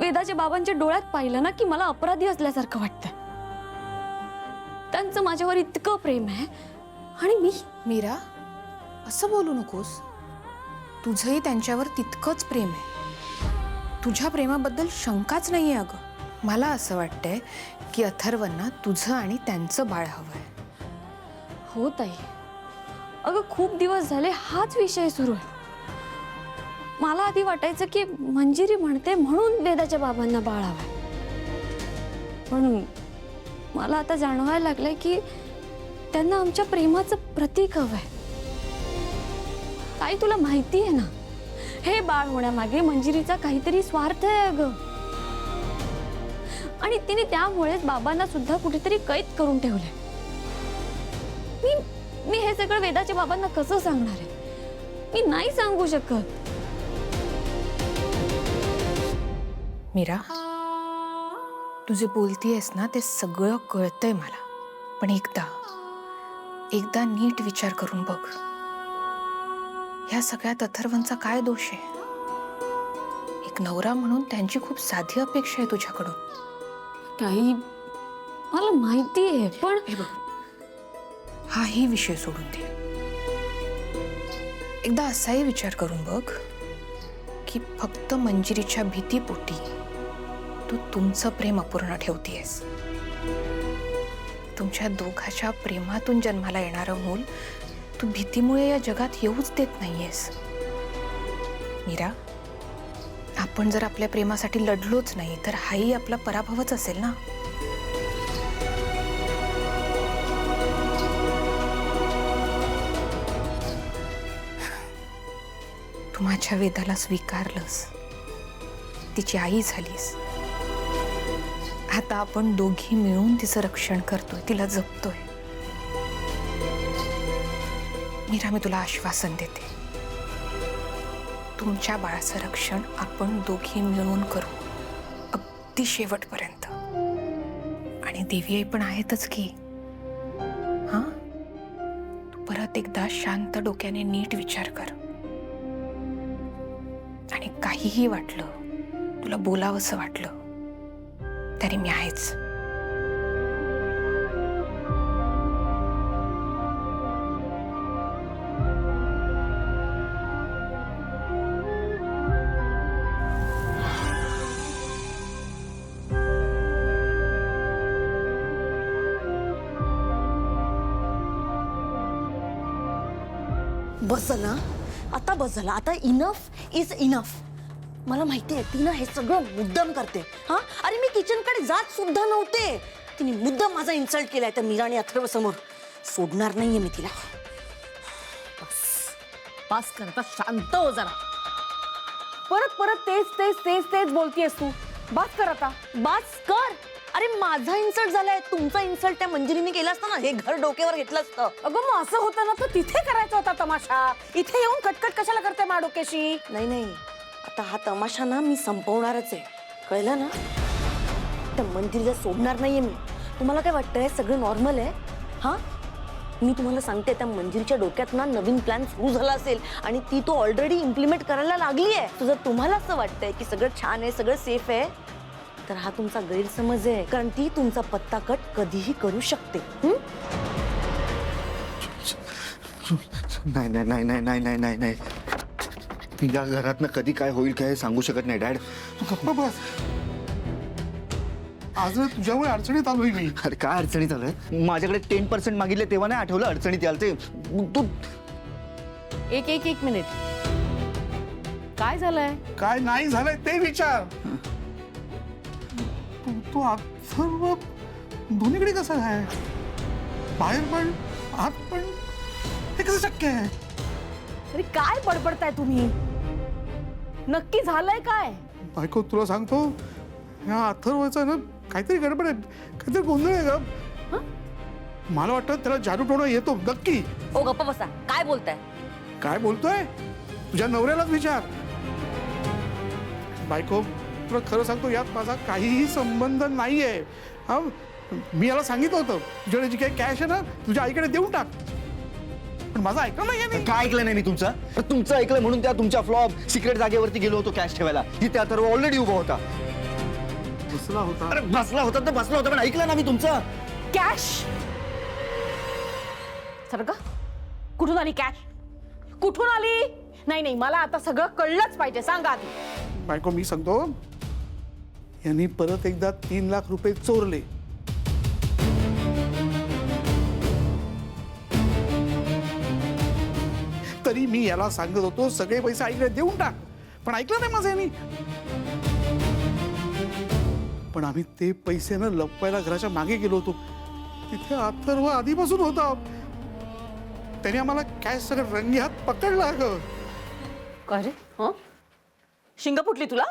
वेदाच्या बाबांच्या डोळ्यात पाहिलं ना की मला अपराधी असल्यासारखं वाटतंय. त्यांचं माझ्यावर इतकं प्रेम आहे आणि मी. मीरा, असं बोलू नकोस. तुझंही त्यांच्यावर तितकंच प्रेम आहे. तुझ्या प्रेमाबद्दल शंकाच नाहीये. अगं मला असं वाटतंय की अथर्वंना तुझं आणि त्यांचं बाळ हवंय. हो ताई, अगं खूप दिवस झाले हाच विषय सुरू आहे. मला आधी वाटायचं की मंजिरी म्हणते म्हणून वेदाच्या बाबांना बाळ हवंय, पण मला आता जाणवायला लागलंय की त्यांना आमच्या प्रेमाचं प्रतीक हवंय. ताई तुला माहिती आहे ना, हे बाळ होण्यामागे मंजिरीचा काहीतरी स्वार्थ आहे अगं. आणि तिने त्यामुळेच बाबांना सुद्धा कुठेतरी कैद करून ठेवलंय. मी हे सगळं वेदाच्या बाबांना कसं सांगणार आहे? मी नाही सांगू शकत. मीरा, तू जे बोलतीयस ना ते सगळं कळतंय मला, पण एकदा नीट विचार करून बघ. ह्या सगळ्यात अथर्वंचा काय दोष आहे? एक नवरा म्हणून त्यांची खूप साधी अपेक्षा आहे तुझ्याकडून. काही मला माहिती आहे, पण हे बघ, हाही विषय सोडून दे. एकदा असाही विचार करून बघ की फक्त मंजिरीच्या भीतीपोटी तू तुमचं प्रेम अपूर्ण ठेवतीयस. तुमच्या दोघांच्या प्रेमातून जन्माला येणारं मूल तू भीतीमुळे या जगात येऊच देत नाहीयेस. मीरा, आपण जर आपल्या प्रेमासाठी लढलोच नाही तर हाही आपला पराभवच असेल ना. तू माझ्या वेदाला स्वीकारलंस, तिची आई झालीस. आता आपण दोघी मिळून तिचं रक्षण करतोय, तिला जपतोय. मीरा, मी तुला आश्वासन देते, तुमच्या बाळाचं रक्षण आपण दोघी मिळून करू, अगदी शेवटपर्यंत. आणि देवी पण आहेतच की. हा, तू परत एकदा शांत डोक्याने नीट विचार कर. आणि काहीही वाटलं, तुला बोलावंसं वाटलं, तरी मी आहेच. बस झालं, आता बस झालं. आता इनफ इज इनफ. मला माहिती आहे तिनं हे सगळं मुद्दाम करते. हा, अरे मी किचनकडे जात सुद्धा नव्हते. तिने मुद्दाम माझा इन्सल्ट केलाय त्या मीरा आणि अथर्व समोर. सोडणार नाहीये मी तिला. बस बस कर, आता शांत हो जरा. परत परत तेच तेच तेच तेच बोलतीयस तू. बस कर आता. बास कर. अरे माझा इन्सल्ट झालाय, तुमचा इन्सल्ट त्या मंजिरीने केला असता ना, हे घर डोक्यावर घेतलं असतं. अगं मग असं होतं ना तर तिथे करायचा होता तमाशा. इथे येऊन कटकट कशाला करते मा डोक्याशी? नाही, आता हा तमाशा ना मी संपवणारच आहे, कळलं ना. त्या मंजिरीला सोडणार नाहीये मी. तुम्हाला काय वाटतंय सगळं नॉर्मल आहे? हा, मी तुम्हाला सांगते, त्या मंजिरीच्या डोक्यात ना नवीन प्लॅन सुरू झाला असेल आणि ती तो ऑलरेडी इम्प्लिमेंट करायला लागली आहे. जर तुम्हाला असं वाटतंय की सगळं छान आहे, सगळं सेफ आहे, तर हा तुमचा गैरसमज आहे. कारण ती तुमचा पत्ता कट कधीही करू शकते. नाही नाही नाही नाही नाही नाही नाही नाही, या घरातनं कधी काय होईल काय सांगू शकत नाही. डॅड, गप्पा बस. आज तुझ्यामुळे अडचणीत आलोय मी. अरे काय अडचणीत आलंय? माझ्याकडे 10% मागितले तेव्हा नाही आठवलं अडचणीत याल ते. तू एक मिनिट, काय झालंय? काय नाही झालंय ते विचार. तू अथर्व दोन्हीकडे कसं आहे? बाहेर पण आत पण, हे कसं शक्य आहे? अरे काय बडबडताय तुम्ही? नक्की झालंय काय? बायको तुला सांगतो, या अथर्वचं ना काहीतरी गडबड आहे, काहीतरी गोंधळ आहे ग. मला वाटतं त्याला जादू टोणा येतो नक्की. ओ गप्पा बसा, काय बोलताय? काय बोलतोय? तुझ्या नवऱ्यालाच विचार. बायको तुला खरं सांगतो, यात माझा काहीही संबंध नाहीये. हा, मी याला सांगितलं होतं तुझ्याकडे जी काही कॅश आहे ना तुझ्या आईकडे देऊन टाक, पण माझं ऐकलं नाही यांनी. काय ऐकलं नाही मी तुमचं ऐकलं म्हणून त्या तुमच्या फ्लॉप सिक्रेट जागेवरती गेलो होतो कॅश ठेवायला. तिथे अथर्व ऑलरेडी उभा होता. बसला होता. अरे बसला होता पण ऐकलं ना मी तुमचं. कॅश सरग कुठून आली कॅश? कुठून आली? नाही मला आता सगळं कळलंच पाहिजे. सांगा आधी. बायको मी सांगतो, यांनी परत एकदा 3 लाख रुपये चोरले. तरी मी याला सांगत होतो सगळे पैसे आईकडे देऊन टाक, पण ऐकलं नाही माझं यांनी. पण आम्ही ते पैसे ना लपवायला घराच्या मागे गेलो होतो. तिथे अथर्व आधीपासून होता. त्याने आम्हाला कॅश सगळं रंगी हात पकडला ग. काय रे? हं? शिंग फुटली तुला?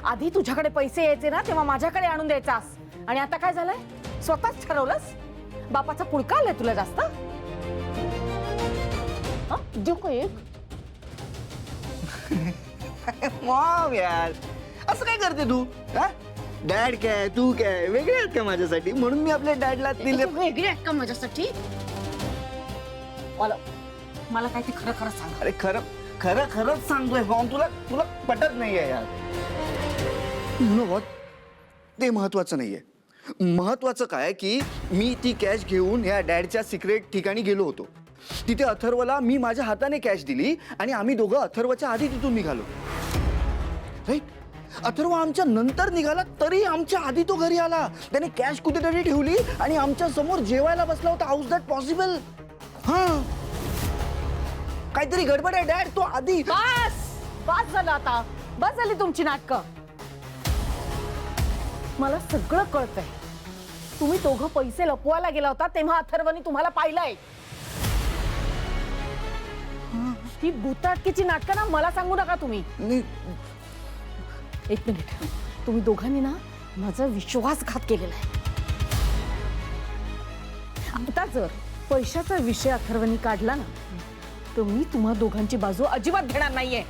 आधी तुझ्याकडे पैसे यायचे ना तेव्हा माझ्याकडे आणून द्यायचास. आणि आता काय झालंय? स्वतःच ठरवलंस? बापाचा पुळका आलाय तुला जास्त? हं? देऊ का एक? मॉम यार असं काय करते तू? डॅड काय तू काय वेगळे आहेत का माझ्यासाठी? म्हणून मी आपल्या डॅडला दिले. वेगळी आहेत का माझ्यासाठी? मला काय ते खरं खरं सांग. अरे खरंच सांगतोय मॉम. तुला पटत नाहीये यार. यु नो व्हॉट, ते महत्वाचं नाहीये. महत्वाचं काय की मी ती कॅश घेऊन या डॅडच्या सिक्रेट ठिकाणी गेलो होतो. तिथे अथर्वला मी माझ्या हाताने कॅश दिली आणि आम्ही दोघं अथर्वच्या आधी तिथून निघालो. राईट? अथर्व आमच्या नंतर निघाला तरी आमच्या आधी तो घरी आला. त्याने कॅश कुठेतरी ठेवली आणि आमच्या समोर जेवायला बसला होता. How is that possible? हां, काहीतरी गडबड आहे डॅड. तो आधी. बस झालं आता. बस झाली तुमची नाटकं. मला सगळं कळतंय. तुम्ही दोघं पैसे लपवायला गेला होता तेव्हा अथर्वनी तुम्हाला पाहिलंय. ही भूताटकीची नाटकं ना मला सांगू नका तुम्ही. एक मिनिट. तुम्ही दोघांनी ना माझा विश्वासघात केलेला आहे. आता जर पैशाचा विषय अथर्वनी काढला ना तर मी तुम्हा दोघांची बाजू अजिबात घेणार नाहीये.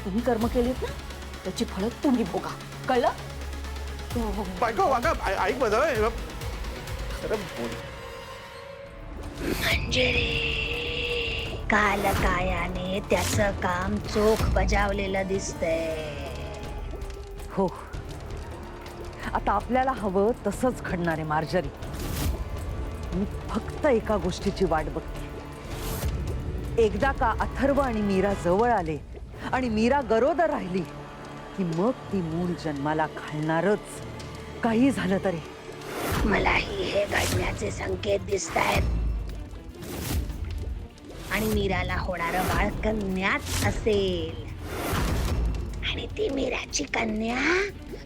तुम्ही कर्म केलीत ना त्याची फळं तुम्ही भोगा. कळलं? बायको वागा ऐक बदल. काल कायाने त्याचं काम चोख बजावलेलं दिसतंय. हो, आता आपल्याला हवं तसंच घडणार आहे मार्जरी. मी फक्त एका गोष्टीची वाट बघते. एकदा का अथर्व आणि मीरा जवळ आले आणि मीरा गरोदर राहिली की मग ती मूल जन्माला घालणारच, काही झालं तरी. मलाही हे घडण्याचे संकेत दिसत आहेत. आणि मीराला होणारं बाळ कन्याच असेल. आणि ती मीराची कन्या,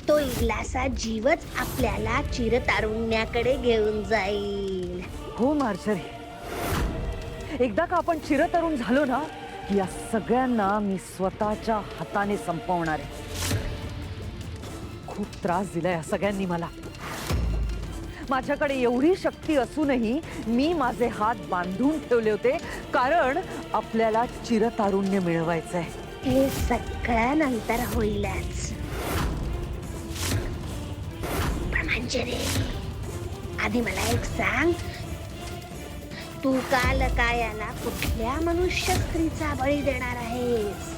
तो इगलासा जीवच आपल्याला चिरतारुण्याकडे घेऊन जाईल. हो मार्जरी, एकदा का आपण चिरतरुण झालो ना की या सगळ्यांना मी स्वतःच्या हाताने संपवणार आहे. खूप त्रास दिलाय या सगळ्यांनी मला. माझ्याकडे एवढी शक्ती असूनही मी माझे हात बांधून ठेवले होते, कारण आपल्याला चिरतारुण्य मिळवायचंय. हे सगळं नंतर होईलच. पण मंजिरी, आधी मला एक सांग, तू काल कायाला कुठल्या मनुष्य स्त्रीचा बळी देणार आहेस?